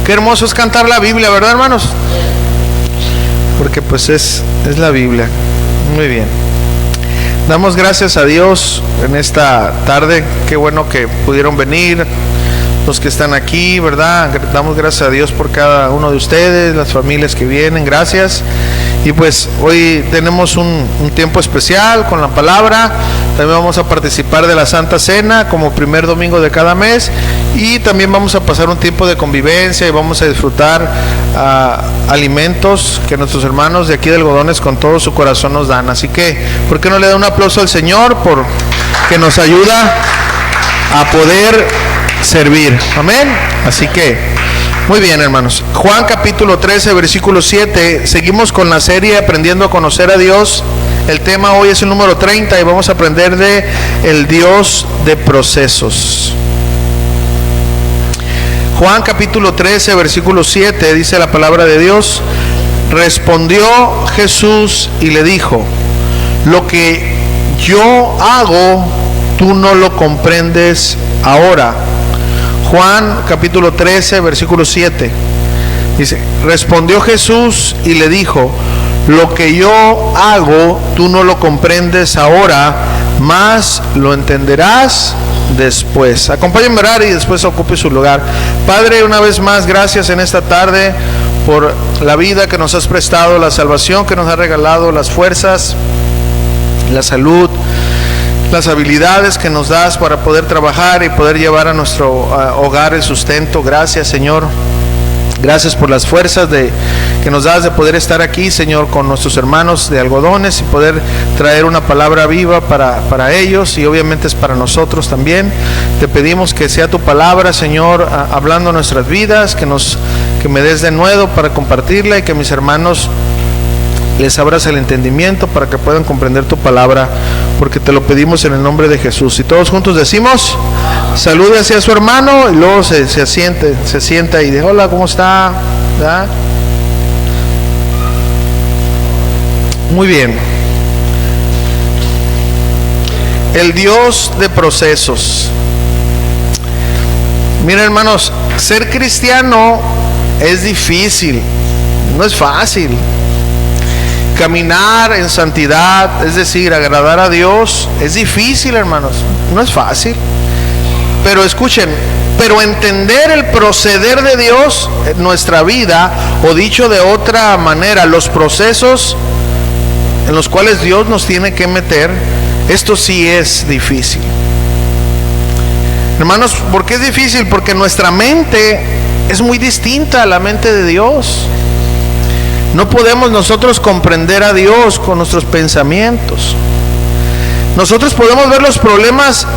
Qué hermoso es cantar la Biblia, ¿verdad, hermanos? Porque pues es la Biblia. Muy bien. Damos gracias a Dios en esta tarde. Qué bueno que pudieron venir los que están aquí, ¿verdad? Damos gracias a Dios por cada uno de ustedes, las familias que vienen, gracias. Y pues hoy tenemos un tiempo especial con la palabra. También vamos a participar de la Santa Cena como primer domingo de cada mes. Y también vamos a pasar un tiempo de convivencia y vamos a disfrutar alimentos que nuestros hermanos de aquí de Algodones con todo su corazón nos dan. Así que, ¿por qué no le da un aplauso al Señor por que nos ayuda a poder servir? Amén. Así que muy bien, hermanos. Juan capítulo 13, versículo 7. Seguimos con la serie Aprendiendo a conocer a Dios. El tema hoy es el número 30 y vamos a aprender de el Dios de procesos. Juan capítulo 13, versículo 7, dice la palabra de Dios: respondió Jesús y le dijo: lo que yo hago, tú no lo comprendes ahora. Juan capítulo 13, versículo 7. Dice: respondió Jesús y le dijo: lo que yo hago, tú no lo comprendes ahora, mas lo entenderás después. Acompáñenme a orar y después ocupe su lugar. Padre, una vez más, gracias en esta tarde por la vida que nos has prestado, la salvación que nos has regalado, las fuerzas, la salud, las habilidades que nos das para poder trabajar y poder llevar a nuestro hogar el sustento. Gracias, Señor. Gracias por las fuerzas que nos das de poder estar aquí, Señor, con nuestros hermanos de Algodones y poder traer una palabra viva para ellos y obviamente es para nosotros también. Te pedimos que sea tu palabra, Señor, hablando nuestras vidas, que me des de nuevo para compartirla y que mis hermanos les abras el entendimiento para que puedan comprender tu palabra, porque te lo pedimos en el nombre de Jesús. Y todos juntos decimos: salude hacia su hermano y luego se sienta y dice: hola, ¿cómo está? ¿verdad? Muy bien. El Dios de procesos. Miren, hermanos, ser cristiano es difícil, no es fácil. Caminar en santidad, es decir, agradar a Dios, es difícil, hermanos, no es fácil. Pero escuchen, pero entender el proceder de Dios en nuestra vida, o dicho de otra manera, los procesos en los cuales Dios nos tiene que meter, esto sí es difícil. Hermanos, ¿por qué es difícil? Porque nuestra mente es muy distinta a la mente de Dios. No podemos nosotros comprender a Dios con nuestros pensamientos. Nosotros podemos ver los problemas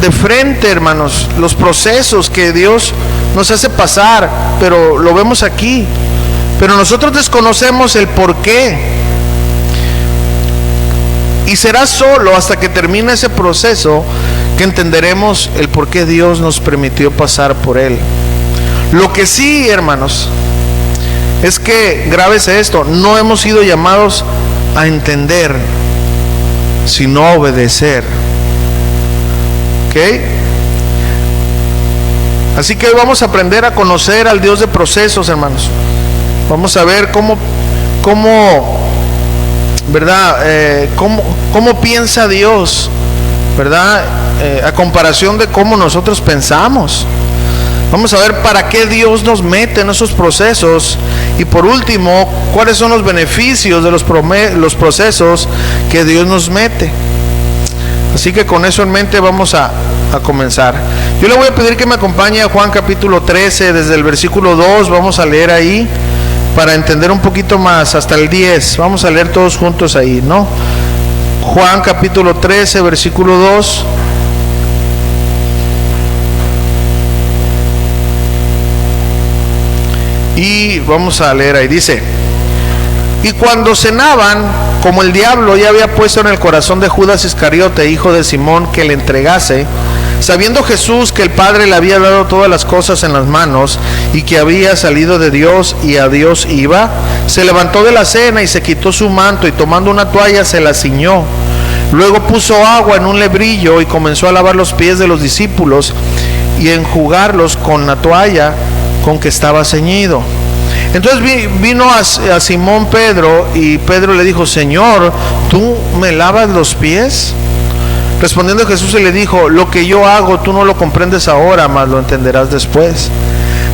de frente, hermanos, los procesos que Dios nos hace pasar, pero lo vemos aquí. Pero nosotros desconocemos el por qué. Y será solo hasta que termine ese proceso que entenderemos el por qué Dios nos permitió pasar por él. Lo que sí, hermanos, es que, grábese esto, no hemos sido llamados a entender, sino a obedecer. ¿Ok? Así que hoy vamos a aprender a conocer al Dios de procesos, hermanos. Vamos a ver cómo ¿verdad? Cómo piensa Dios, ¿verdad? A comparación de cómo nosotros pensamos. Vamos a ver para qué Dios nos mete en esos procesos. Y por último, cuáles son los beneficios de los procesos que Dios nos mete. Así que con eso en mente vamos a comenzar. Yo le voy a pedir que me acompañe a Juan capítulo 13, desde el versículo 2, vamos a leer ahí, para entender un poquito más, hasta el 10. Vamos a leer todos juntos ahí, ¿no? Juan capítulo 13, versículo 2. Y vamos a leer ahí, dice: y cuando cenaban, como el diablo ya había puesto en el corazón de Judas Iscariote, hijo de Simón, que le entregase, sabiendo Jesús que el Padre le había dado todas las cosas en las manos y que había salido de Dios y a Dios iba, se levantó de la cena y se quitó su manto y tomando una toalla se la ciñó. Luego puso agua en un lebrillo y comenzó a lavar los pies de los discípulos y enjugarlos con la toalla con que estaba ceñido. Entonces vino a Simón Pedro, y Pedro le dijo: Señor, ¿tú me lavas los pies? Respondiendo Jesús le dijo: lo que yo hago tú no lo comprendes ahora, mas lo entenderás después.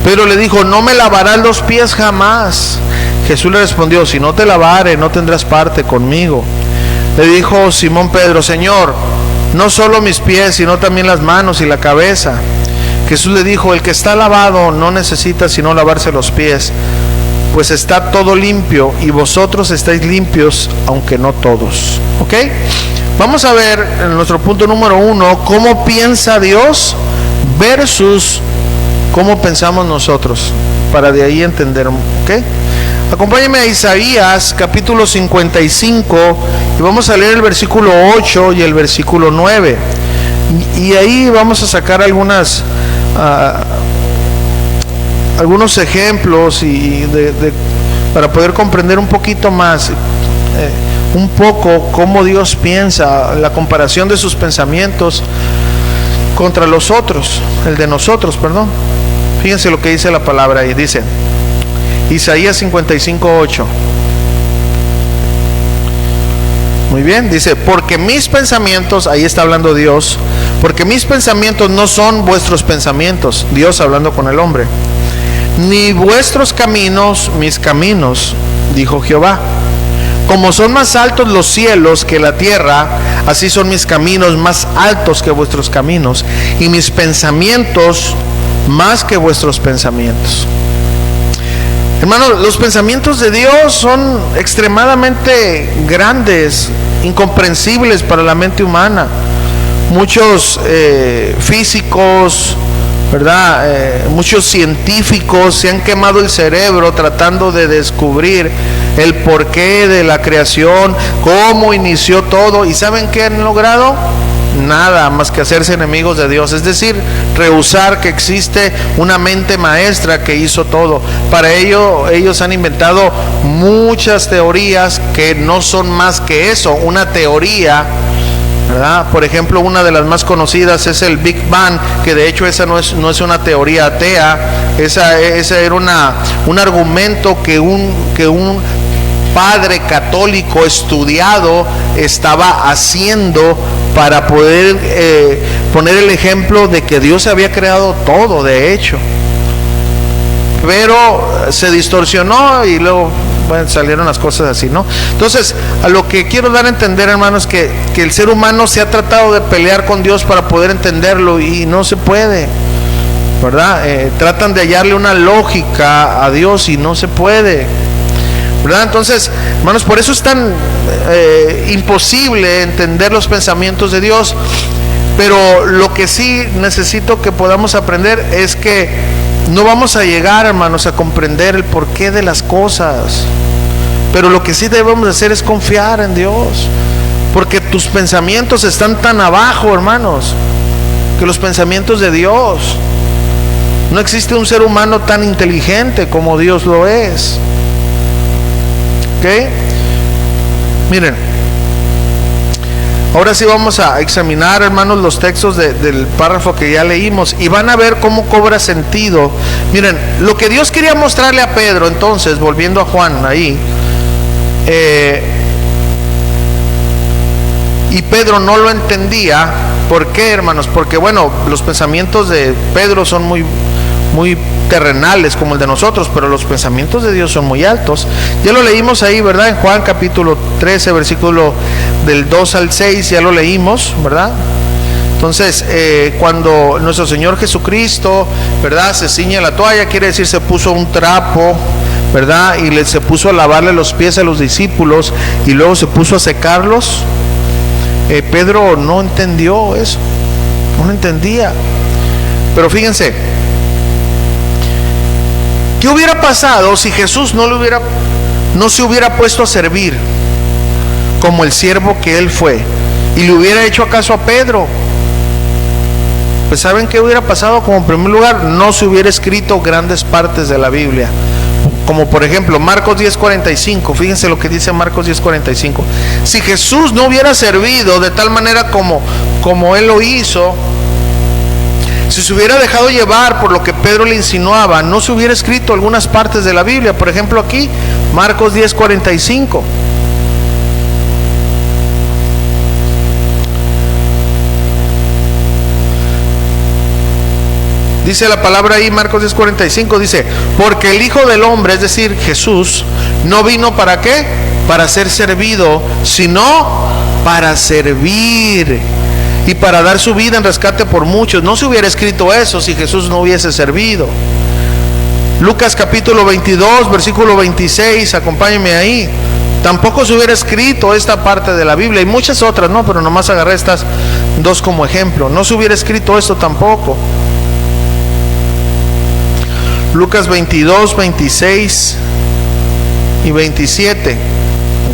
Pedro le dijo: no me lavarás los pies jamás. Jesús le respondió: si no te lavare, no tendrás parte conmigo. Le dijo Simón Pedro: Señor, no solo mis pies, sino también las manos y la cabeza. Jesús le dijo: el que está lavado no necesita sino lavarse los pies, pues está todo limpio, y vosotros estáis limpios, aunque no todos. ¿Ok? Vamos a ver en nuestro punto número 1, cómo piensa Dios versus cómo pensamos nosotros, para de ahí entender. ¿Ok? Acompáñenme a Isaías capítulo 55, y vamos a leer el versículo 8 y el versículo 9. Y ahí vamos a sacar algunos ejemplos para poder comprender un poquito más, un poco cómo Dios piensa, la comparación de sus pensamientos contra los otros, el de nosotros, perdón. Fíjense lo que dice la palabra ahí, dice Isaías 55:8. Muy bien, dice: porque mis pensamientos, ahí está hablando Dios, porque mis pensamientos no son vuestros pensamientos, Dios hablando con el hombre, ni vuestros caminos mis caminos, dijo Jehová. Como son más altos los cielos que la tierra, así son mis caminos más altos que vuestros caminos, y mis pensamientos más que vuestros pensamientos. Hermanos, los pensamientos de Dios son extremadamente grandes, incomprensibles para la mente humana. Muchos físicos, ¿verdad? Muchos científicos se han quemado el cerebro tratando de descubrir el porqué de la creación, cómo inició todo. ¿Y saben qué han logrado? Nada más que hacerse enemigos de Dios, es decir, rehusar que existe una mente maestra que hizo todo. Para ello, ellos han inventado muchas teorías que no son más que eso, una teoría, ¿verdad? Por ejemplo, una de las más conocidas es el Big Bang, que de hecho esa no es una teoría atea, esa era un argumento que un padre católico estudiado estaba haciendo para poder poner el ejemplo de que Dios había creado todo, de hecho, pero se distorsionó y luego salieron las cosas así, ¿no? Entonces, a lo que quiero dar a entender, hermanos, que el ser humano se ha tratado de pelear con Dios para poder entenderlo, y no se puede, ¿verdad? Tratan de hallarle una lógica a Dios y no se puede, ¿verdad? Entonces, hermanos, por eso es tan imposible entender los pensamientos de Dios. Pero lo que sí necesito que podamos aprender es que no vamos a llegar, hermanos, a comprender el porqué de las cosas. Pero lo que sí debemos hacer es confiar en Dios, porque tus pensamientos están tan abajo, hermanos, que los pensamientos de Dios. No existe un ser humano tan inteligente como Dios lo es. ¿Ok? Miren, ahora sí vamos a examinar, hermanos, los textos del párrafo que ya leímos, y van a ver cómo cobra sentido. Miren, lo que Dios quería mostrarle a Pedro, entonces, volviendo a Juan ahí, y Pedro no lo entendía. ¿Por qué, hermanos? Porque, bueno, los pensamientos de Pedro son muy terrenales como el de nosotros, pero los pensamientos de Dios son muy altos. Ya lo leímos ahí, ¿verdad? En Juan capítulo 13, versículo del 2 al 6, ya lo leímos, ¿verdad? Entonces, cuando nuestro Señor Jesucristo, ¿verdad?, se ciñe la toalla, quiere decir se puso un trapo, ¿verdad?, y se puso a lavarle los pies a los discípulos, y luego se puso a secarlos. Pedro no entendió eso, no lo entendía. Pero fíjense, ¿qué hubiera pasado si Jesús no se hubiera puesto a servir como el siervo que él fue y le hubiera hecho caso a Pedro? Pues ¿saben qué hubiera pasado? Como en primer lugar, no se hubiera escrito grandes partes de la Biblia, como por ejemplo Marcos 10:45. Fíjense lo que dice Marcos 10:45. Si Jesús no hubiera servido de tal manera como él lo hizo, Si se hubiera dejado llevar por lo que Pedro le insinuaba, no se hubiera escrito algunas partes de la Biblia. Por ejemplo aquí, Marcos 10:45. Dice la palabra ahí, Marcos 10:45, dice, porque el Hijo del Hombre, es decir, Jesús, no vino ¿para qué? Para ser servido, sino para servir y para dar su vida en rescate por muchos. No se hubiera escrito eso si Jesús no hubiese servido. Lucas capítulo 22, versículo 26, acompáñenme ahí. Tampoco se hubiera escrito esta parte de la Biblia y muchas otras, no, pero nomás agarré estas dos como ejemplo. No se hubiera escrito esto tampoco. Lucas 22, 26 y 27.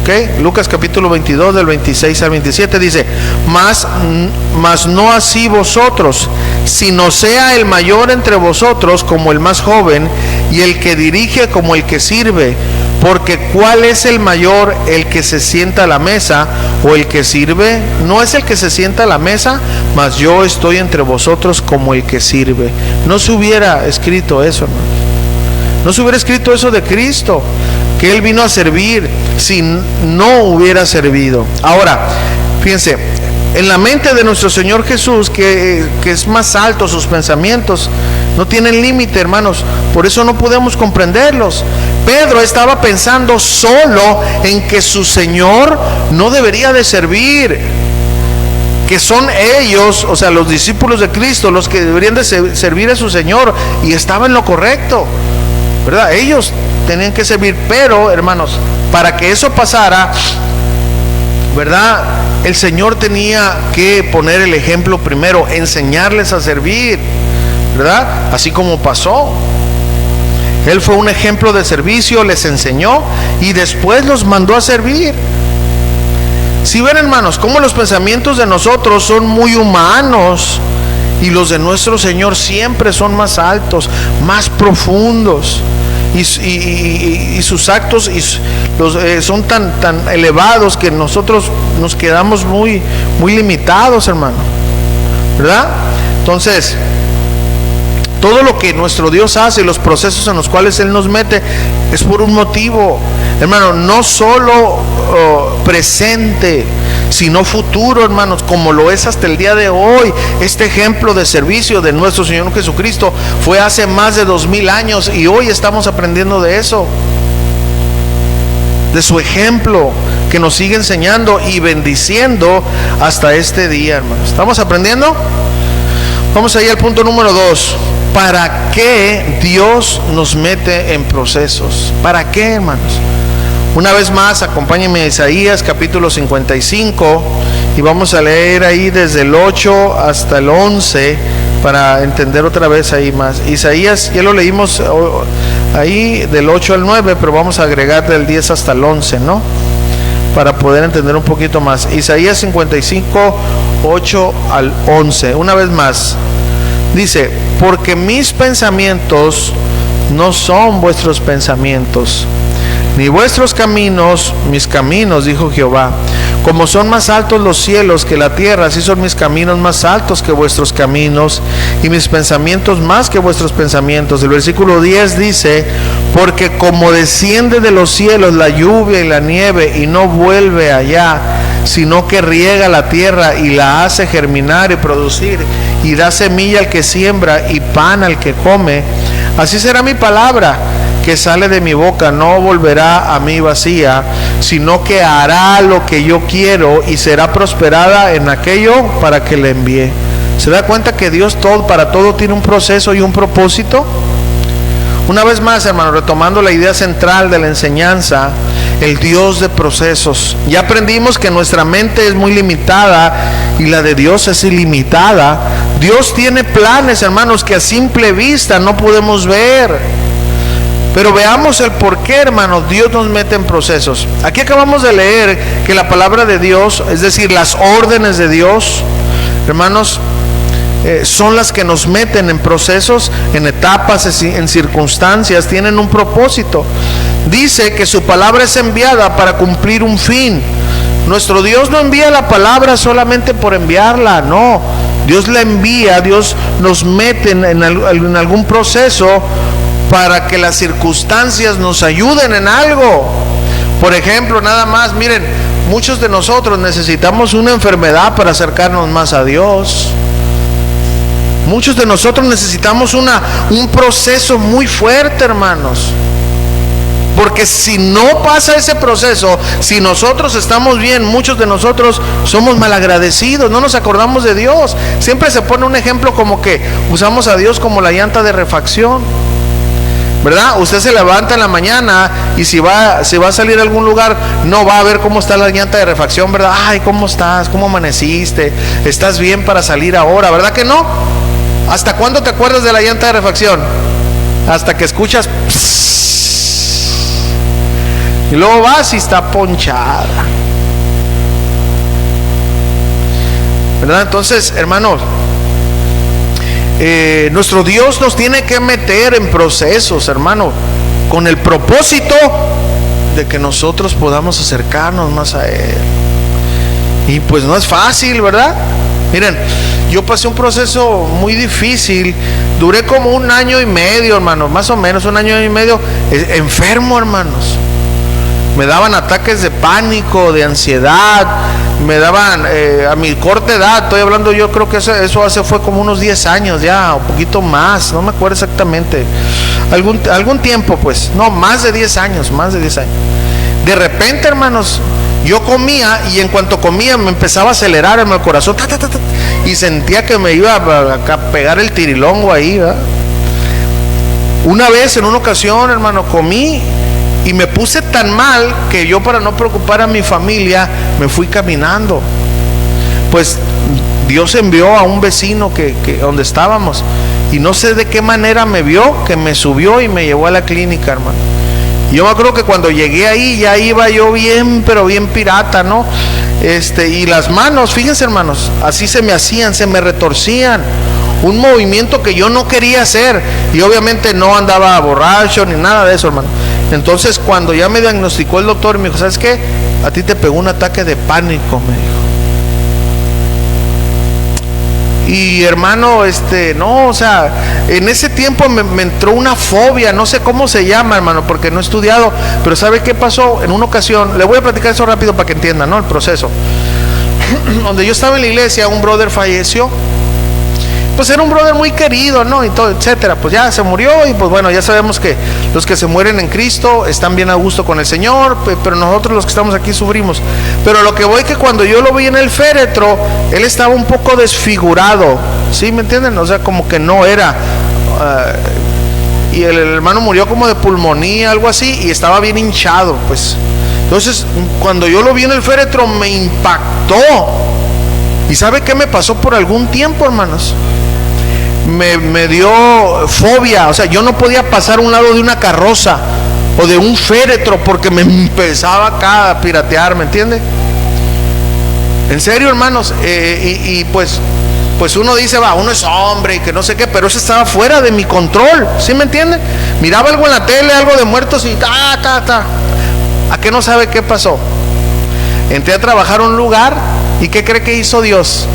¿Ok? Lucas capítulo 22 del 26 al 27 dice, mas no así vosotros, sino sea el mayor entre vosotros como el más joven, y el que dirige como el que sirve. Porque ¿cuál es el mayor, el que se sienta a la mesa o el que sirve? No es el que se sienta a la mesa, mas yo estoy entre vosotros como el que sirve. No se hubiera escrito eso, hermanos. No se hubiera escrito eso de Cristo, que Él vino a servir, si no hubiera servido. Ahora, fíjense, en la mente de nuestro Señor Jesús, que es más alto, sus pensamientos no tienen límite, hermanos. Por eso no podemos comprenderlos. Pedro estaba pensando solo en que su Señor no debería de servir, que son ellos, o sea, los discípulos de Cristo, los que deberían de servir a su Señor, y estaba en lo correcto, ¿verdad? Ellos tenían que servir, pero, hermanos, para que eso pasara, ¿verdad? El Señor tenía que poner el ejemplo primero, enseñarles a servir, ¿verdad? Así como pasó. Él fue un ejemplo de servicio, les enseñó y después los mandó a servir. Si ven, hermanos, cómo los pensamientos de nosotros son muy humanos y los de nuestro Señor siempre son más altos, más profundos, y sus actos son tan elevados que nosotros nos quedamos muy limitados, hermano, ¿verdad? Entonces, todo lo que nuestro Dios hace, los procesos en los cuales Él nos mete, es por un motivo, hermano, no solo presente, sino futuro, hermanos, como lo es hasta el día de hoy. Este ejemplo de servicio de nuestro Señor Jesucristo fue hace más de 2000 años y hoy estamos aprendiendo de eso, de su ejemplo que nos sigue enseñando y bendiciendo hasta este día, hermanos. ¿Estamos aprendiendo? Vamos ahí al punto número 2. ¿Para qué Dios nos mete en procesos? ¿Para qué, hermanos? Una vez más, acompáñenme a Isaías capítulo 55 y vamos a leer ahí desde el 8 hasta el 11 para entender otra vez ahí más. Isaías, ya lo leímos ahí del 8 al 9, pero vamos a agregar del 10 hasta el 11, ¿no? Para poder entender un poquito más. Isaías 55, 8 al 11. Una vez más, dice, porque mis pensamientos no son vuestros pensamientos, ni vuestros caminos mis caminos, dijo Jehová. Como son más altos los cielos que la tierra, así son mis caminos más altos que vuestros caminos, y mis pensamientos más que vuestros pensamientos. El versículo 10 dice, porque como desciende de los cielos la lluvia y la nieve, y no vuelve allá, sino que riega la tierra y la hace germinar y producir, y da semilla al que siembra y pan al que come, así será mi palabra que sale de mi boca, no volverá a mí vacía, sino que hará lo que yo quiero y será prosperada en aquello para que le envíe. ¿Se da cuenta que Dios para todo tiene un proceso y un propósito? Una vez más, hermano, retomando la idea central de la enseñanza, el Dios de procesos. Ya aprendimos que nuestra mente es muy limitada y la de Dios es ilimitada. Dios tiene planes, hermanos, que a simple vista no podemos ver. Pero veamos el por qué, hermanos, Dios nos mete en procesos. Aquí acabamos de leer que la palabra de Dios, es decir, las órdenes de Dios, hermanos, son las que nos meten en procesos, en etapas, en circunstancias, tienen un propósito. Dice que su palabra es enviada para cumplir un fin. Nuestro Dios no envía la palabra solamente por enviarla, no. Dios la envía, Dios nos mete en algún proceso para que las circunstancias nos ayuden en algo. Por ejemplo, nada más, miren, muchos de nosotros necesitamos una enfermedad para acercarnos más a Dios. Muchos de nosotros necesitamos un proceso muy fuerte, hermanos. Porque si no pasa ese proceso, si nosotros estamos bien, muchos de nosotros somos malagradecidos, no nos acordamos de Dios. Siempre se pone un ejemplo como que usamos a Dios como la llanta de refacción, ¿verdad? Usted se levanta en la mañana y si va a salir a algún lugar, no va a ver cómo está la llanta de refacción, ¿verdad? Ay, ¿cómo estás? ¿Cómo amaneciste? ¿Estás bien para salir ahora? ¿Verdad que no? ¿Hasta cuándo te acuerdas de la llanta de refacción? Hasta que escuchas y luego vas y está ponchada, ¿verdad? Entonces, hermanos, nuestro Dios nos tiene que meter en procesos, hermano, con el propósito de que nosotros podamos acercarnos más a Él. Y pues no es fácil, ¿verdad? Miren, yo pasé un proceso muy difícil. Duré como 1 año y medio, hermano, más o menos 1 año y medio enfermo, hermanos. Me daban ataques de pánico, de ansiedad. Me daban, a mi corta edad, estoy hablando, yo creo que eso fue como unos 10 años ya, un poquito más, no me acuerdo exactamente. Algún tiempo, pues, no, más de 10 años. De repente, hermanos, yo comía y en cuanto comía me empezaba a acelerar en el corazón, y sentía que me iba a pegar el tirilongo ahí, ¿verdad? Una vez, en una ocasión, hermano, comí y me puse tan mal que yo, para no preocupar a mi familia, me fui caminando. Pues Dios envió a un vecino que donde estábamos, y no sé de qué manera me vio, que me subió y me llevó a la clínica, hermano. Yo me acuerdo que cuando llegué ahí ya iba yo bien, pero bien pirata, ¿no? Y las manos, fíjense, hermanos, así se me hacían, se me retorcían. Un movimiento que yo no quería hacer, y obviamente no andaba borracho ni nada de eso, hermano. Entonces, cuando ya me diagnosticó el doctor, me dijo, ¿sabes qué? A ti te pegó un ataque de pánico, me dijo. Y hermano, no, o sea, en ese tiempo me entró una fobia, no sé cómo se llama, hermano, porque no he estudiado, pero ¿sabe qué pasó? En una ocasión, le voy a platicar eso rápido para que entiendan, ¿no? El proceso. Donde yo estaba en la iglesia, un brother falleció. Pues era un brother muy querido, ¿no? Y todo, etcétera. Pues ya se murió, y pues bueno, ya sabemos que los que se mueren en Cristo están bien a gusto con el Señor, pero nosotros los que estamos aquí sufrimos. Pero lo que voy, que cuando yo lo vi en el féretro, él estaba un poco desfigurado, ¿sí? ¿Me entienden? O sea, como que no era. Y el hermano murió como de pulmonía, algo así, y estaba bien hinchado, pues. Entonces, cuando yo lo vi en el féretro, me impactó. ¿Y sabe qué me pasó por algún tiempo, hermanos? Me dio fobia, o sea, yo no podía pasar a un lado de una carroza o de un féretro porque me empezaba acá a piratear, ¿me entiende? En serio, hermanos, pues uno dice, uno es hombre y que no sé qué, pero eso estaba fuera de mi control, ¿sí me entienden? Miraba algo en la tele, algo de muertos y ¿a qué no sabe qué pasó? Entré a trabajar a un lugar, ¿y qué cree que hizo Dios?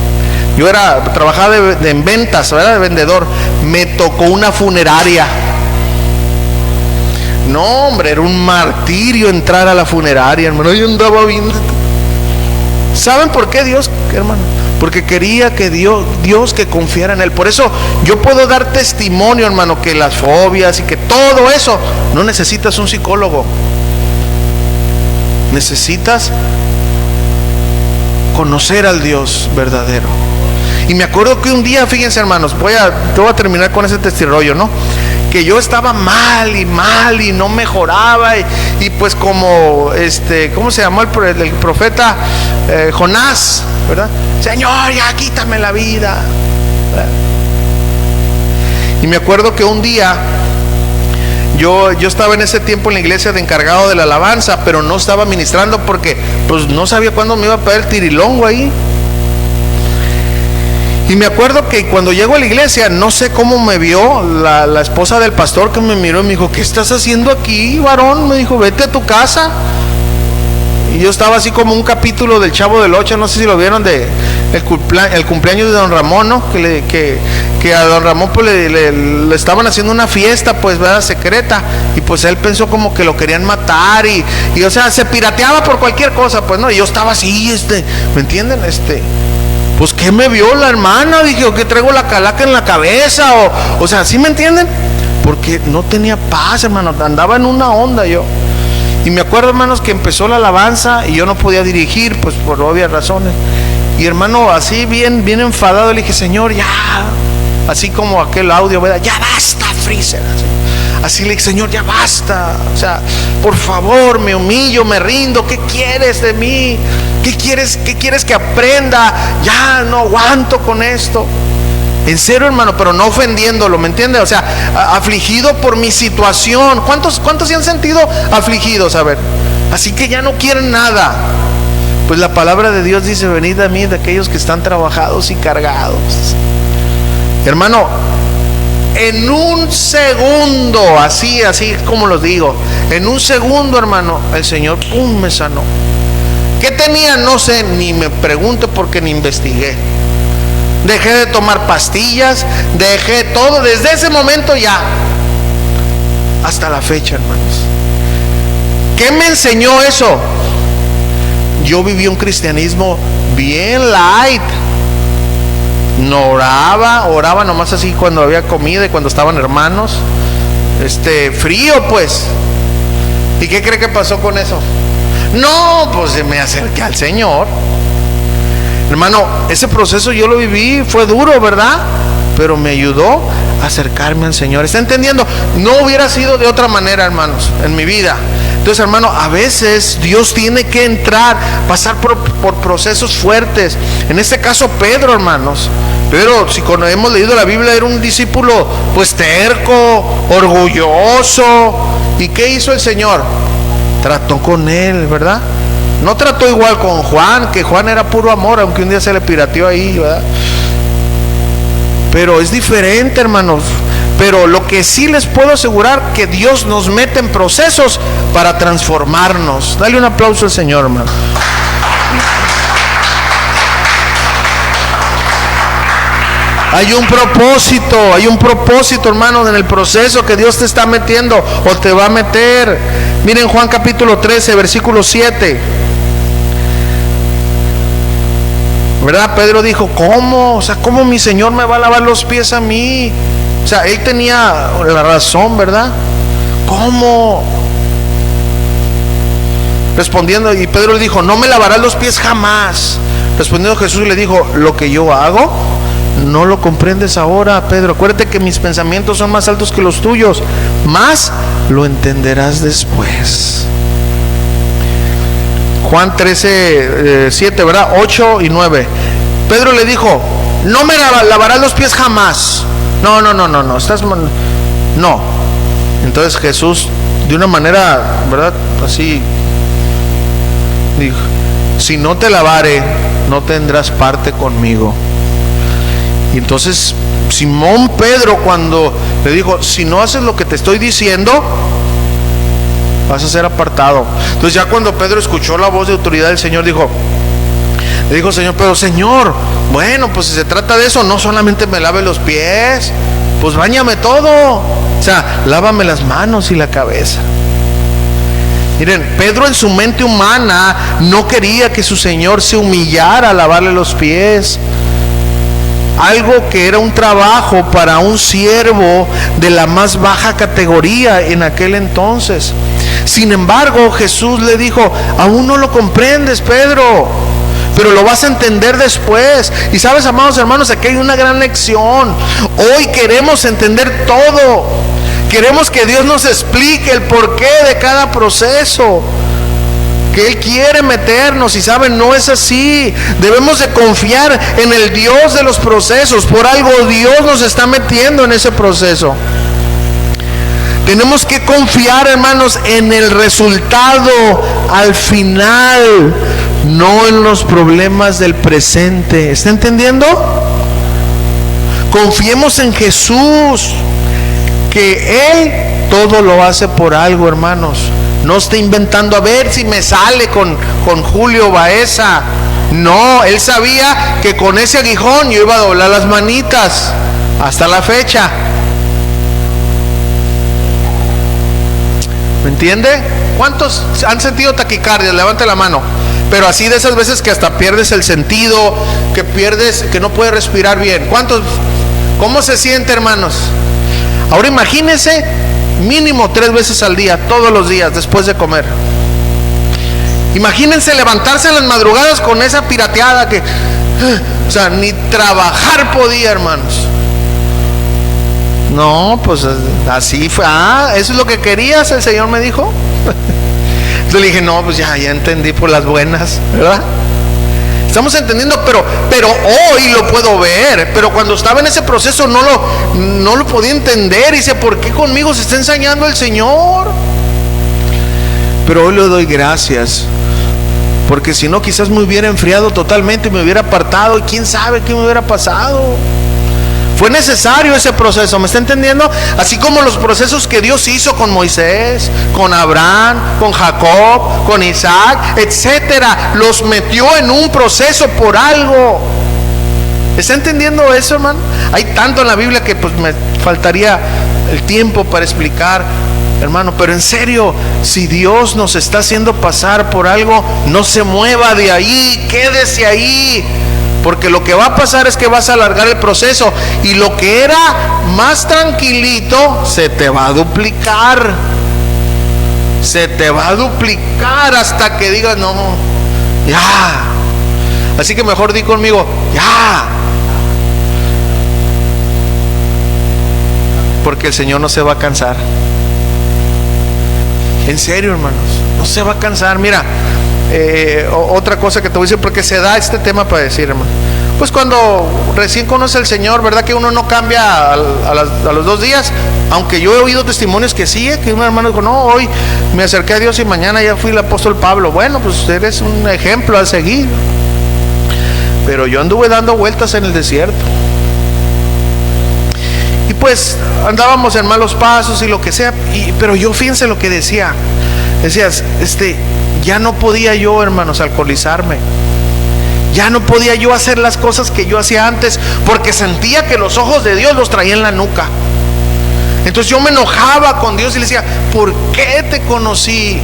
Yo trabajaba en ventas, ¿verdad? De vendedor. Me tocó una funeraria. No, hombre, era un martirio entrar a la funeraria, hermano. Yo andaba bien. ¿Saben por qué Dios, hermano? Porque quería que Dios que confiara en Él. Por eso yo puedo dar testimonio, hermano, que las fobias y que todo eso, no necesitas un psicólogo. Necesitas conocer al Dios verdadero. Y me acuerdo que un día, fíjense, hermanos, voy a terminar con ese testirollo, ¿no? Que yo estaba mal y no mejoraba, y pues como ¿cómo se llamó el profeta? Jonás, ¿verdad? Señor, ya quítame la vida, ¿verdad? Y me acuerdo que un día yo estaba en ese tiempo en la iglesia de encargado de la alabanza, pero no estaba ministrando porque pues no sabía cuándo me iba a pegar el tirilongo ahí. Y me acuerdo que cuando llego a la iglesia, no sé cómo me vio la esposa del pastor, que me miró y me dijo, ¿qué estás haciendo aquí, varón? Me dijo, vete a tu casa. yo estaba así como un capítulo del Chavo del Ocho, no sé si lo vieron, de el cumpleaños de don Ramón, ¿no? Que a don Ramón pues le estaban haciendo una fiesta, pues, ¿verdad? Secreta, y pues él pensó como que lo querían matar y o sea, se pirateaba por cualquier cosa, pues, ¿no? Y yo estaba así, ¿me entienden? Pues, ¿qué me vio la hermana? Dije, ¿o qué traigo la calaca en la cabeza? O sea, ¿sí me entienden? Porque no tenía paz, hermano, andaba en una onda yo. Y me acuerdo, hermanos, que empezó la alabanza y yo no podía dirigir, pues por obvias razones. Y hermano, así bien enfadado, le dije, Señor, ya, así como aquel audio, ¿verdad? Ya basta, Freezer. Así le dije, Señor, ya basta. O sea, por favor, me humillo, me rindo. ¿Qué quieres de mí? ¿Qué quieres que aprenda? Ya no aguanto con esto. En serio, hermano, pero no ofendiéndolo, ¿me entiende? O sea, afligido por mi situación. ¿Cuántos se han sentido afligidos? A ver, así que ya no quieren nada. Pues la palabra de Dios dice, venid a mí de aquellos que están trabajados y cargados. Hermano, en un segundo, así como los digo, en un segundo, hermano, el Señor, ¡pum!, me sanó. ¿Qué tenía? No sé, ni me pregunto porque ni investigué. Dejé de tomar pastillas, dejé todo, desde ese momento ya, hasta la fecha, hermanos. ¿Qué me enseñó eso? Yo viví un cristianismo bien light. No oraba nomás así cuando había comida y cuando estaban hermanos. Frío, pues. ¿Y qué cree que pasó con eso? No, pues me acerqué al Señor. Hermano, ese proceso yo lo viví, fue duro, ¿verdad? Pero me ayudó a acercarme al Señor. ¿Está entendiendo? No hubiera sido de otra manera, hermanos, en mi vida. Entonces, hermano, a veces Dios tiene que entrar, pasar por procesos fuertes. En este caso, Pedro, hermanos. Pedro, si cuando hemos leído la Biblia, era un discípulo pues terco, orgulloso. ¿Y qué hizo el Señor? Trató con él, ¿verdad? No trató igual con Juan, que Juan era puro amor, aunque un día se le pirateó ahí, ¿verdad? Pero es diferente, hermanos. Pero lo que sí les puedo asegurar, que Dios nos mete en procesos para transformarnos. Dale un aplauso al Señor, hermano. Hay un propósito, hermanos, en el proceso que Dios te está metiendo o te va a meter. Miren Juan capítulo 13, versículo 7. ¿Verdad? Pedro dijo, ¿cómo? O sea, ¿cómo mi Señor me va a lavar los pies a mí? O sea, él tenía la razón, ¿verdad? ¿Cómo? Respondiendo, y Pedro le dijo, no me lavarás los pies jamás. Respondiendo Jesús le dijo, lo que yo hago, no lo comprendes ahora, Pedro. Acuérdate que mis pensamientos son más altos que los tuyos, más lo entenderás después. Juan 13, 7, ¿verdad? 8 y 9. Pedro le dijo, no me lavarás los pies jamás. No, no. Entonces Jesús, de una manera, ¿verdad? Así dijo, si no te lavare, no tendrás parte conmigo. Y entonces Simón Pedro, cuando le dijo, si no haces lo que te estoy diciendo, vas a ser apartado. Entonces ya cuando Pedro escuchó la voz de autoridad del Señor, le dijo Señor, pero Señor, bueno, pues si se trata de eso, no solamente me lave los pies, pues báñame todo. O sea, lávame las manos y la cabeza. Miren, Pedro en su mente humana no quería que su Señor se humillara a lavarle los pies. Algo que era un trabajo para un siervo de la más baja categoría en aquel entonces. Sin embargo, Jesús le dijo, aún no lo comprendes, Pedro, pero lo vas a entender después. Y sabes, amados hermanos, aquí hay una gran lección. Hoy queremos entender todo. Queremos que Dios nos explique el porqué de cada proceso que Él quiere meternos. Y saben, no es así. Debemos de confiar en el Dios de los procesos. Por algo Dios nos está metiendo en ese proceso. Tenemos que confiar, hermanos, en el resultado al final, no en los problemas del presente. ¿Está entendiendo? Confiemos en Jesús. que Él todo lo hace por algo, hermanos. No está inventando a ver si me sale con Julio Baeza. No, Él sabía que con ese aguijón yo iba a doblar las manitas hasta la fecha. ¿Me entiende? ¿Cuántos han sentido taquicardia? Levante la mano. Pero así de esas veces que hasta pierdes el sentido, que no puedes respirar bien. ¿Cuántos? ¿Cómo se siente, hermanos? Ahora imagínense, mínimo 3 veces al día, todos los días, después de comer. Imagínense levantarse en las madrugadas con esa pirateada que, o sea, ni trabajar podía, hermanos. No, pues así fue. Eso es lo que querías, el Señor me dijo. Yo le dije, no, pues ya entendí por las buenas, ¿verdad? Estamos entendiendo, pero hoy lo puedo ver. Pero cuando estaba en ese proceso no lo podía entender. Y dice, ¿por qué conmigo se está ensañando el Señor? Pero hoy le doy gracias, porque si no quizás me hubiera enfriado totalmente, me hubiera apartado y quién sabe qué me hubiera pasado. Fue necesario ese proceso, ¿me está entendiendo? Así como los procesos que Dios hizo con Moisés, con Abraham, con Jacob, con Isaac, etcétera. Los metió en un proceso por algo. ¿Está entendiendo eso, hermano? Hay tanto en la Biblia que pues me faltaría el tiempo para explicar, hermano. Pero en serio, si Dios nos está haciendo pasar por algo, no se mueva de ahí, quédese ahí. Porque lo que va a pasar es que vas a alargar el proceso, y lo que era más tranquilito se te va a duplicar. Se te va a duplicar hasta que digas, no, ya. Así que mejor di conmigo, ya. Porque el Señor no se va a cansar. En serio, hermanos, no se va a cansar. Mira, otra cosa que te voy a decir, porque se da este tema para decir, hermano. Pues cuando recién conoce al Señor, ¿verdad que uno no cambia a los 2 días? Aunque yo he oído testimonios que sí, que un hermano dijo, no, hoy me acerqué a Dios y mañana ya fui el apóstol Pablo. Bueno, pues eres un ejemplo a seguir. Pero yo anduve dando vueltas en el desierto. Y pues andábamos en malos pasos y lo que sea. Pero yo, fíjense lo que decía. Decías, ya no podía yo, hermanos, alcoholizarme. Ya no podía yo hacer las cosas que yo hacía antes, porque sentía que los ojos de Dios los traía en la nuca. Entonces yo me enojaba con Dios y le decía, ¿por qué te conocí?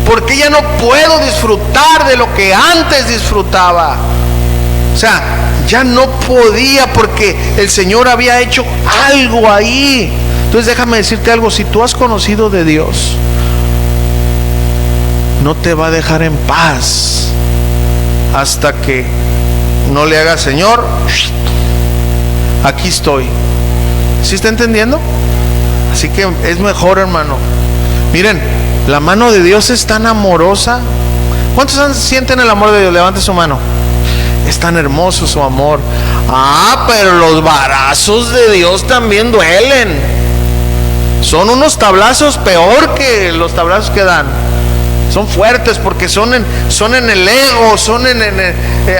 ¿Por qué ya no puedo disfrutar de lo que antes disfrutaba? O sea, ya no podía, porque el Señor había hecho algo ahí. Entonces déjame decirte algo, si tú has conocido de Dios, no te va a dejar en paz hasta que no le haga, Señor, aquí estoy. ¿Sí está entendiendo? Así que es mejor, hermano. Miren, la mano de Dios es tan amorosa. ¿Cuántos sienten el amor de Dios? Levante su mano. Es tan hermoso su amor. Pero los varazos de Dios también duelen. Son unos tablazos peor que los tablazos que dan. Son fuertes porque son en el ego,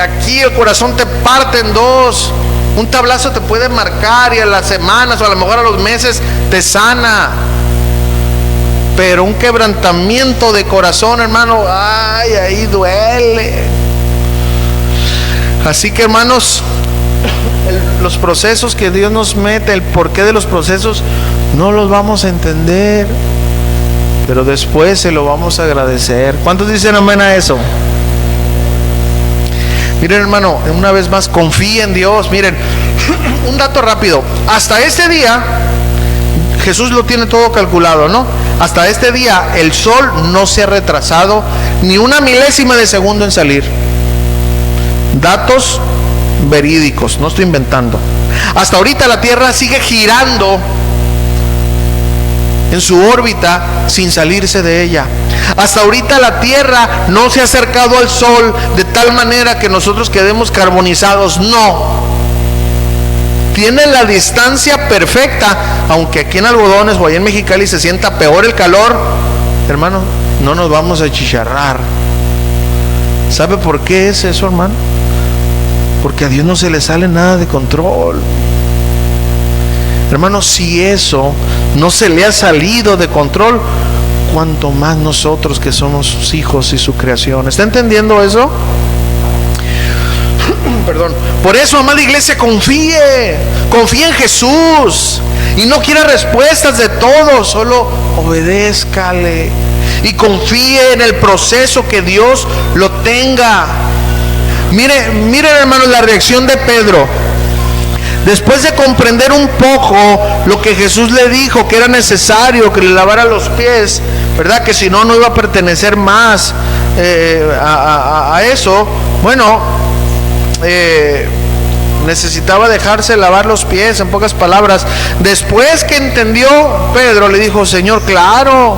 aquí el corazón te parte en dos. Un tablazo te puede marcar y a las semanas o a lo mejor a los meses te sana. Pero un quebrantamiento de corazón, hermano, ahí duele. Así que, hermanos, los procesos que Dios nos mete, el porqué de los procesos, no los vamos a entender, pero después se lo vamos a agradecer. ¿Cuántos dicen amén a eso? Miren, hermano, una vez más, confíe en Dios. Miren, un dato rápido. Hasta este día, Jesús lo tiene todo calculado, ¿no? Hasta este día, el sol no se ha retrasado ni una milésima de segundo en salir. Datos verídicos, no estoy inventando. Hasta ahorita la Tierra sigue girando en su órbita sin salirse de ella. Hasta ahorita la Tierra no se ha acercado al Sol de tal manera que nosotros quedemos carbonizados. No. Tiene la distancia perfecta, aunque aquí en Algodones o allá en Mexicali se sienta peor el calor, hermano, no nos vamos a chicharrar. ¿Sabe por qué es eso, hermano? Porque a Dios no se le sale nada de control. Hermanos, si eso no se le ha salido de control, cuanto más nosotros que somos sus hijos y su creación. ¿Está entendiendo eso? Perdón. Por eso, amada iglesia, confíe en Jesús y no quiera respuestas de todo, solo obedézcale y confíe en el proceso que Dios lo tenga. Miren, hermanos, la reacción de Pedro. Después de comprender un poco lo que Jesús le dijo, que era necesario que le lavara los pies, ¿verdad? Que si no, no iba a pertenecer más a eso. Bueno, necesitaba dejarse lavar los pies, en pocas palabras. Después que entendió, Pedro le dijo: Señor, claro,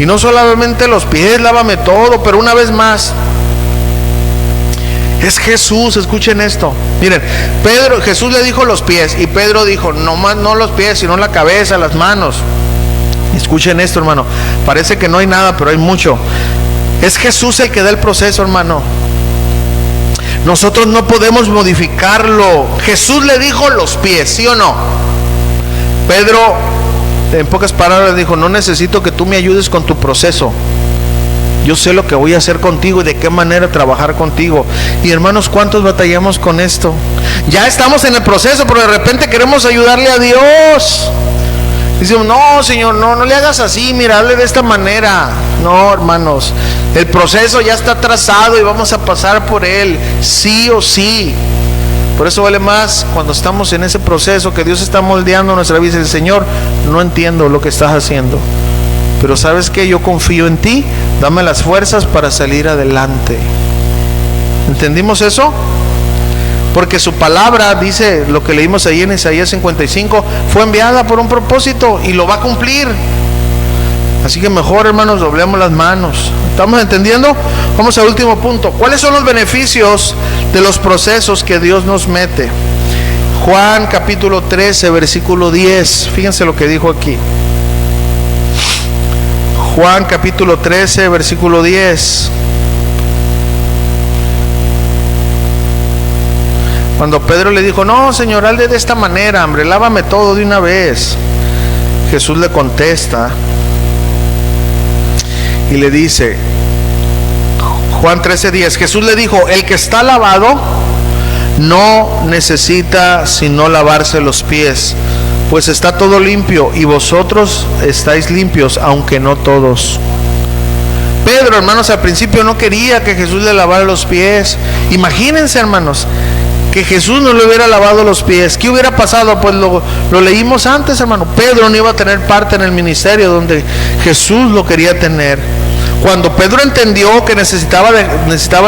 y no solamente los pies, lávame todo. Pero una vez más, es Jesús. Escuchen esto. Miren, Jesús le dijo los pies, y Pedro dijo: no más, no los pies, sino la cabeza, las manos. Escuchen esto, hermano. Parece que no hay nada, pero hay mucho. Es Jesús el que da el proceso, hermano. Nosotros no podemos modificarlo. Jesús le dijo los pies, ¿sí o no? Pedro, en pocas palabras, dijo: no necesito que tú me ayudes con tu proceso. Yo sé lo que voy a hacer contigo y de qué manera trabajar contigo. Y hermanos, ¿cuántos batallamos con esto? Ya estamos en el proceso, pero de repente queremos ayudarle a Dios. Decimos: no, Señor, no le hagas así, mira, hazle de esta manera. No, hermanos, el proceso ya está trazado y vamos a pasar por él, sí o sí. Por eso vale más cuando estamos en ese proceso que Dios está moldeando nuestra vida. El Señor, no entiendo lo que estás haciendo, pero ¿sabes qué? Yo confío en ti, dame las fuerzas para salir adelante. ¿Entendimos eso? Porque su palabra, dice lo que leímos ahí en Isaías 55, fue enviada por un propósito y lo va a cumplir. Así que mejor, hermanos, doblemos las manos. ¿Estamos entendiendo? Vamos al último punto. ¿Cuáles son los beneficios de los procesos que Dios nos mete? Juan capítulo 13, versículo 10. Fíjense lo que dijo aquí. Juan capítulo 13, versículo 10. Cuando Pedro le dijo: no, Señor, hazle de esta manera, hombre, lávame todo de una vez. Jesús le contesta y le dice, Juan 13:10, Jesús le dijo: el que está lavado no necesita sino lavarse los pies, pues está todo limpio, y vosotros estáis limpios, aunque no todos. Pedro, hermanos, al principio no quería que Jesús le lavara los pies. Imagínense, hermanos, que Jesús no le hubiera lavado los pies. ¿Qué hubiera pasado? Pues lo leímos antes, hermano. Pedro no iba a tener parte en el ministerio donde Jesús lo quería tener. Cuando Pedro entendió que necesitaba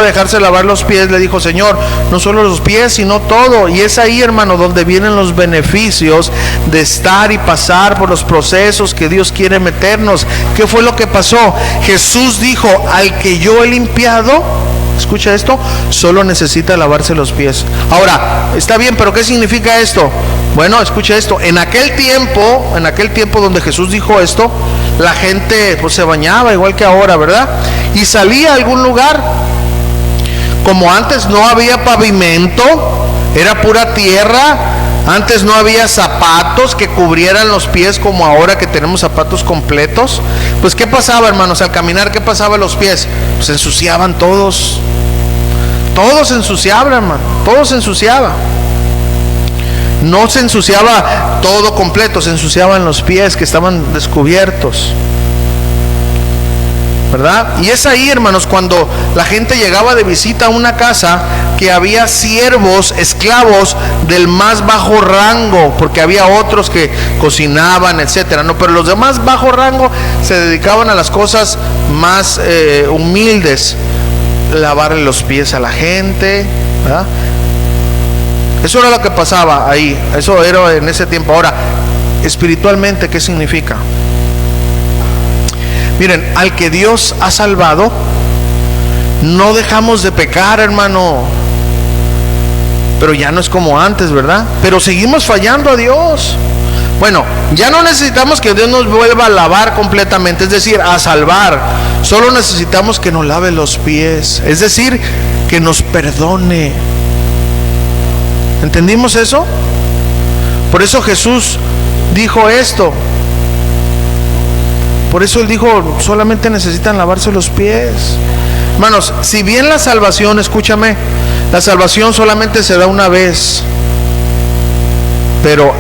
dejarse lavar los pies, le dijo: Señor, no solo los pies, sino todo. Y es ahí, hermano, donde vienen los beneficios de estar y pasar por los procesos que Dios quiere meternos. ¿Qué fue lo que pasó? Jesús dijo: al que yo he limpiado, escucha esto, solo necesita lavarse los pies. Ahora, está bien, pero ¿qué significa esto? Bueno, escucha esto. En aquel tiempo donde Jesús dijo esto, la gente pues se bañaba igual que ahora, ¿verdad? Y salía a algún lugar. Como antes no había pavimento, era pura tierra. Antes no había zapatos que cubrieran los pies como ahora que tenemos zapatos completos. Pues ¿qué pasaba, hermanos? Al caminar, ¿qué pasaba a los pies? Pues se ensuciaban todos. Todos se ensuciaban, hermano. Todo se ensuciaba. No se ensuciaba todo completo, se ensuciaban los pies que estaban descubiertos, ¿verdad? Y es ahí, hermanos, cuando la gente llegaba de visita a una casa, que había siervos, esclavos del más bajo rango, porque había otros que cocinaban, etcétera, no, pero los de más bajo rango se dedicaban a las cosas más humildes, lavarle los pies a la gente, ¿verdad? Eso era lo que pasaba ahí, eso era en ese tiempo. Ahora, espiritualmente, ¿qué significa? Miren, al que Dios ha salvado, no dejamos de pecar, hermano. Pero ya no es como antes, ¿verdad? Pero seguimos fallando a Dios. Bueno, ya no necesitamos que Dios nos vuelva a lavar completamente, es decir, a salvar. Solo necesitamos que nos lave los pies, es decir, que nos perdone. ¿Entendimos eso? Por eso Jesús dijo esto. Por eso Él dijo, solamente necesitan lavarse los pies. Hermanos, si bien la salvación, escúchame, la salvación solamente se da una vez, pero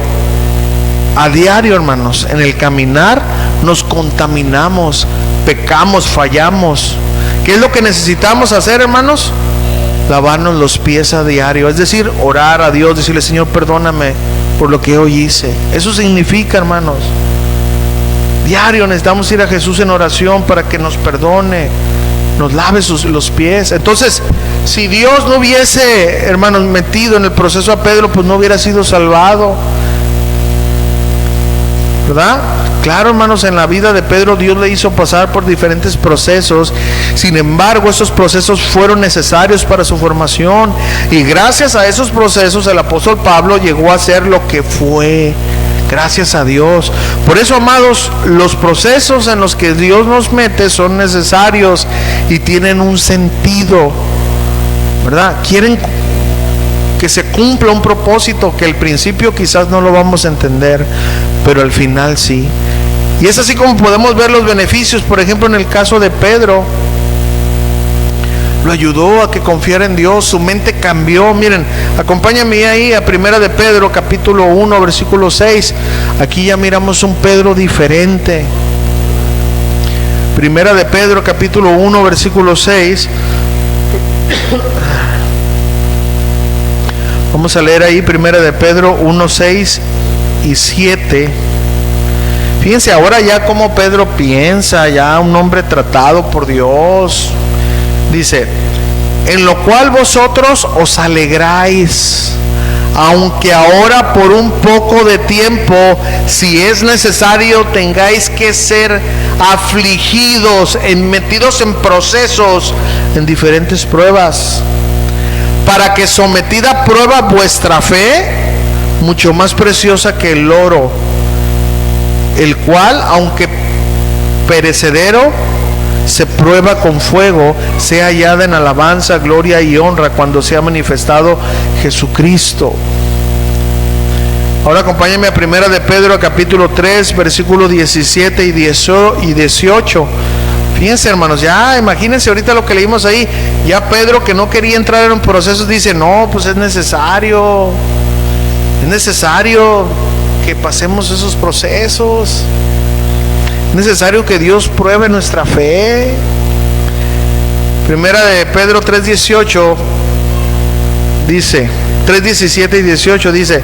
a diario, hermanos, en el caminar nos contaminamos, pecamos, fallamos. ¿Qué es lo que necesitamos hacer, hermanos? Lavarnos los pies a diario, es decir, orar a Dios, decirle, Señor, perdóname por lo que hoy hice. Eso significa, hermanos, diario necesitamos ir a Jesús en oración para que nos perdone, nos lave los pies. Entonces, si Dios no hubiese, hermanos, metido en el proceso a Pedro, pues no hubiera sido salvado, ¿verdad? Claro, hermanos, en la vida de Pedro Dios le hizo pasar por diferentes procesos. Sin embargo, esos procesos fueron necesarios para su formación, y gracias a esos procesos el apóstol Pablo llegó a ser lo que fue. Gracias a Dios. Por eso, amados, los procesos en los que Dios nos mete son necesarios y tienen un sentido, ¿verdad? Quieren que se cumpla un propósito que al principio quizás no lo vamos a entender, pero al final sí. Y es así como podemos ver los beneficios. Por ejemplo, en el caso de Pedro, lo ayudó a que confiara en Dios, su mente cambió. Miren, acompáñame ahí a Primera de Pedro, capítulo 1, versículo 6. Aquí ya miramos un Pedro diferente. Primera de Pedro, capítulo 1, versículo 6. Vamos a leer ahí Primera de Pedro 1, 6 y 7. Fíjense ahora ya cómo Pedro piensa, ya un hombre tratado por Dios. Dice, en lo cual vosotros os alegráis, aunque ahora por un poco de tiempo, si es necesario, tengáis que ser afligidos, metidos en procesos, en diferentes pruebas, para que sometida a prueba vuestra fe, mucho más preciosa que el oro, el cual, aunque perecedero, se prueba con fuego, sea hallada en alabanza, gloria y honra cuando sea manifestado Jesucristo. Ahora acompáñame a Primera de Pedro, capítulo 3, versículos 17 y 18. Fíjense, hermanos, ya imagínense ahorita lo que leímos ahí. Ya Pedro, que no quería entrar en un proceso, dice, no, pues es necesario que pasemos esos procesos. Es necesario que Dios pruebe nuestra fe. Primera de Pedro 3:18 dice, 3:17 y 18 dice,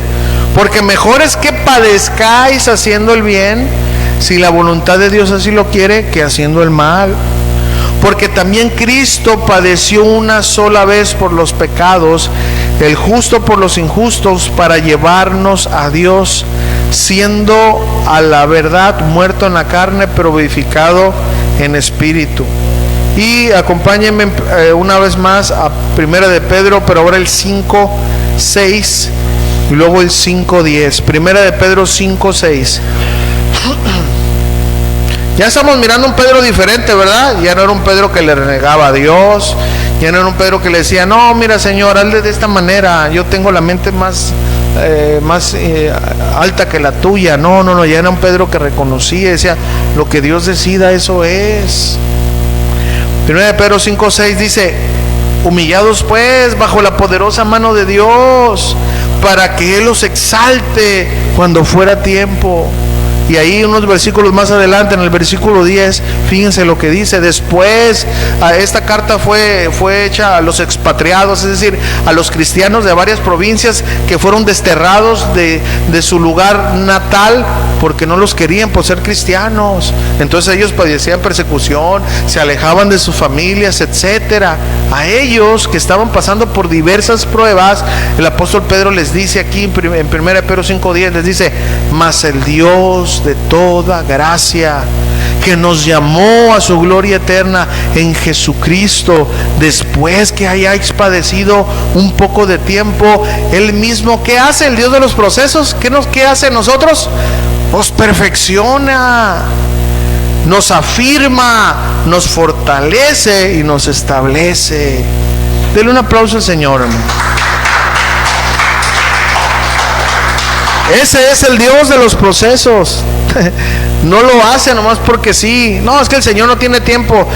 porque mejor es que padezcáis haciendo el bien, si la voluntad de Dios así lo quiere, que haciendo el mal. Porque también Cristo padeció una sola vez por los pecados, el justo por los injustos, para llevarnos a Dios, siendo a la verdad muerto en la carne, pero vivificado en espíritu. Y acompáñenme una vez más a Primera de Pedro, pero ahora el 5:6 y luego el 5:10. Primera de Pedro 5:6. Ya estamos mirando un Pedro diferente, ¿verdad? Ya no era un Pedro que le renegaba a Dios, ya no era un Pedro que le decía, no, mira, Señor, hazle de esta manera, yo tengo la mente más alta que la tuya. No, ya era un Pedro que reconocía y decía, lo que Dios decida, eso es. Primera de Pedro 5:6 dice, humillados pues bajo la poderosa mano de Dios, para que Él los exalte cuando fuera tiempo. Y ahí unos versículos más adelante, en el versículo 10, fíjense lo que dice. Después, esta carta fue hecha a los expatriados, es decir, a los cristianos de varias provincias que fueron desterrados de su lugar natal porque no los querían por ser cristianos. Entonces ellos padecían persecución, se alejaban de sus familias, etcétera. A ellos que estaban pasando por diversas pruebas, el apóstol Pedro les dice aquí en 1 Pedro 5:10, les dice, mas el Dios de toda gracia, que nos llamó a su gloria eterna en Jesucristo, después que hayáis padecido un poco de tiempo, Él mismo, ¿qué hace? El Dios de los procesos, ¿qué hace nosotros? Os perfecciona, nos afirma, nos fortalece y nos establece. Denle un aplauso al Señor, hermano. Ese es el Dios de los procesos. No lo hace nomás porque sí. No, es que el Señor no tiene tiempo,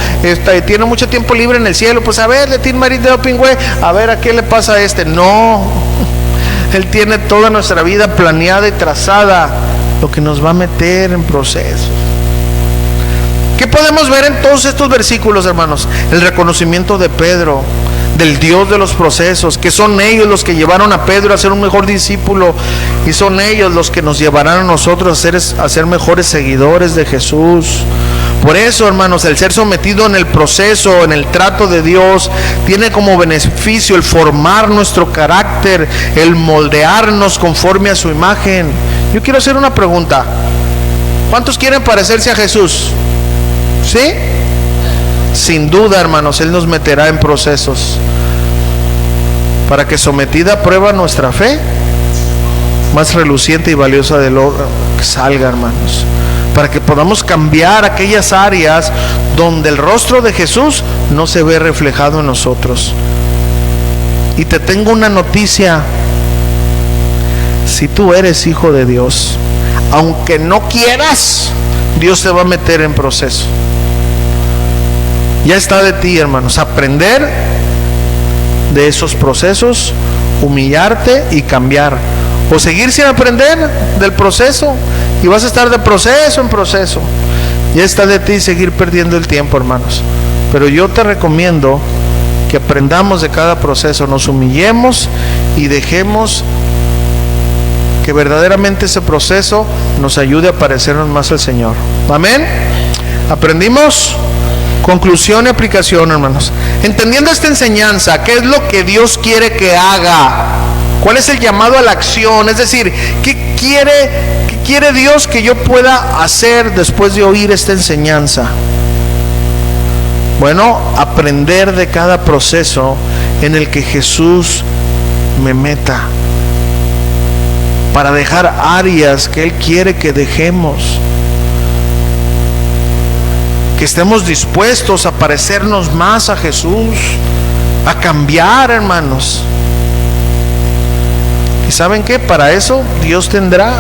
tiene mucho tiempo libre en el cielo. Pues a ver, le tiene marido de pingüe, a ver a qué le pasa a este. No, Él tiene toda nuestra vida planeada y trazada, lo que nos va a meter en procesos. ¿Qué podemos ver en todos estos versículos, hermanos? El reconocimiento de Pedro del Dios de los procesos, que son ellos los que llevaron a Pedro a ser un mejor discípulo, y son ellos los que nos llevarán a nosotros a ser mejores seguidores de Jesús. Por eso, hermanos, el ser sometido en el proceso, en el trato de Dios, tiene como beneficio el formar nuestro carácter, el moldearnos conforme a su imagen. Yo quiero hacer una pregunta: ¿cuántos quieren parecerse a Jesús? ¿Sí? Sin duda, hermanos, Él nos meterá en procesos para que, sometida a prueba nuestra fe, más reluciente y valiosa del oro, salga, hermanos, para que podamos cambiar aquellas áreas donde el rostro de Jesús no se ve reflejado en nosotros. Y te tengo una noticia: si tú eres hijo de Dios, aunque no quieras, Dios te va a meter en proceso. Ya está de ti, hermanos, aprender de esos procesos, humillarte y cambiar, o seguir sin aprender del proceso, y vas a estar de proceso en proceso. Ya está de ti seguir perdiendo el tiempo, hermanos. Pero yo te recomiendo que aprendamos de cada proceso, nos humillemos y dejemos que verdaderamente ese proceso nos ayude a parecernos más al Señor. Amén. ¿Aprendimos? Conclusión y aplicación, hermanos. Entendiendo esta enseñanza, ¿qué es lo que Dios quiere que haga? ¿Cuál es el llamado a la acción? Es decir, ¿qué quiere Dios que yo pueda hacer después de oír esta enseñanza? Bueno, aprender de cada proceso en el que Jesús me meta, para dejar áreas que Él quiere que dejemos, que estemos dispuestos a parecernos más a Jesús, a cambiar, hermanos. ¿Y saben qué? Para eso Dios tendrá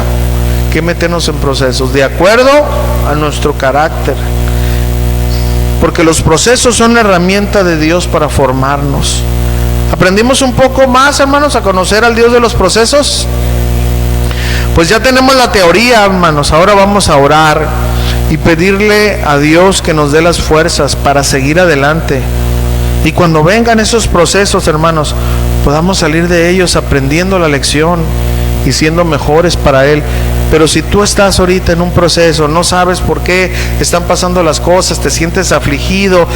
que meternos en procesos de acuerdo a nuestro carácter, porque los procesos son la herramienta de Dios para formarnos. ¿Aprendimos un poco más, hermanos, a conocer al Dios de los procesos? Pues ya tenemos la teoría, hermanos. Ahora vamos a orar y pedirle a Dios que nos dé las fuerzas para seguir adelante. Y cuando vengan esos procesos, hermanos, podamos salir de ellos aprendiendo la lección y siendo mejores para Él. Pero si tú estás ahorita en un proceso, no sabes por qué están pasando las cosas, te sientes afligido,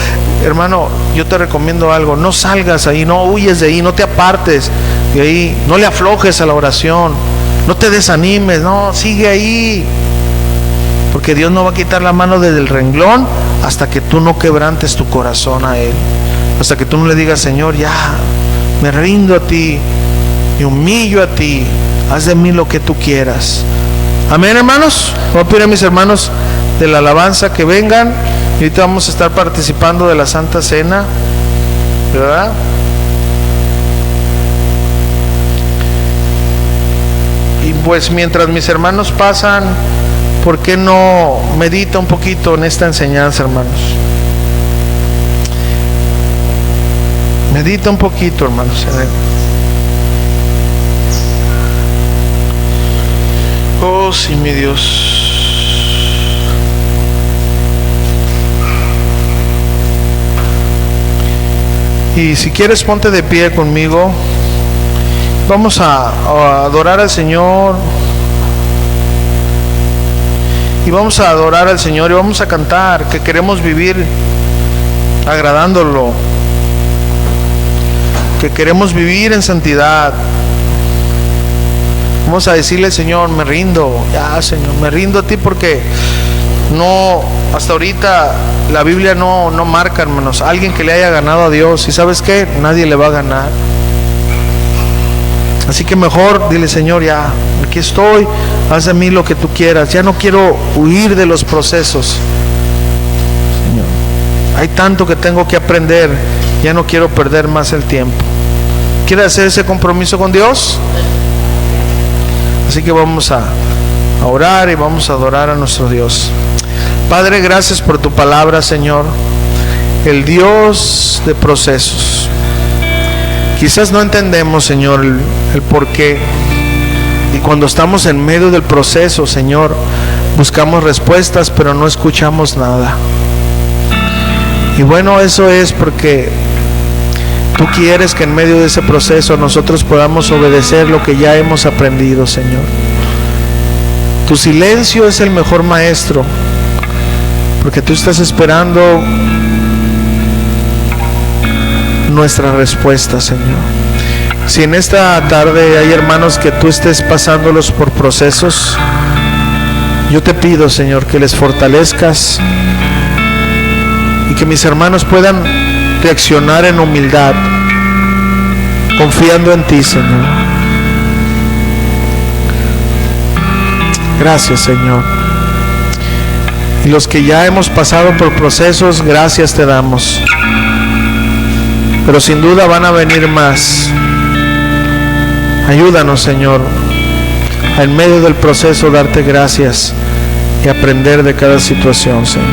hermano, yo te recomiendo algo: no salgas ahí, no huyes de ahí, no te apartes de ahí, no le aflojes a la oración, no te desanimes, no, sigue ahí, porque Dios no va a quitar la mano desde el renglón hasta que tú no quebrantes tu corazón a Él, hasta que tú no le digas: Señor, ya me rindo a ti, me humillo a ti, haz de mí lo que tú quieras. Amén, hermanos. Voy a pedir a mis hermanos de la alabanza que vengan, y ahorita vamos a estar participando de la Santa Cena, ¿verdad? Y pues mientras mis hermanos pasan, ¿por qué no medita un poquito en esta enseñanza, hermanos? Medita un poquito, hermanos. Oh, sí, mi Dios. Y si quieres, ponte de pie conmigo. Vamos a adorar al Señor. Y vamos a adorar al Señor y vamos a cantar que queremos vivir agradándolo, que queremos vivir en santidad. Vamos a decirle: Señor, me rindo, ya, Señor, me rindo a ti, porque no, hasta ahorita la Biblia no marca, hermanos, alguien que le haya ganado a Dios. Y ¿sabes qué? Nadie le va a ganar. Así que mejor dile: Señor, ya, aquí estoy, haz de mí lo que tú quieras. Ya no quiero huir de los procesos, Señor. Hay tanto que tengo que aprender, ya no quiero perder más el tiempo. ¿Quieres hacer ese compromiso con Dios? Así que vamos a orar y vamos a adorar a nuestro Dios. Padre, gracias por tu palabra, Señor, el Dios de procesos. Quizás no entendemos, Señor, el por qué. Y cuando estamos en medio del proceso, Señor, buscamos respuestas, pero no escuchamos nada. Y bueno, eso es porque tú quieres que en medio de ese proceso nosotros podamos obedecer lo que ya hemos aprendido, Señor. Tu silencio es el mejor maestro, porque tú estás esperando nuestra respuesta, Señor. Si en esta tarde hay hermanos que tú estés pasándolos por procesos, yo te pido, Señor, que les fortalezcas y que mis hermanos puedan reaccionar en humildad, confiando en ti, Señor. Gracias, Señor. Y los que ya hemos pasado por procesos, gracias te damos. Pero sin duda van a venir más. Ayúdanos, Señor, a en medio del proceso darte gracias y aprender de cada situación, Señor.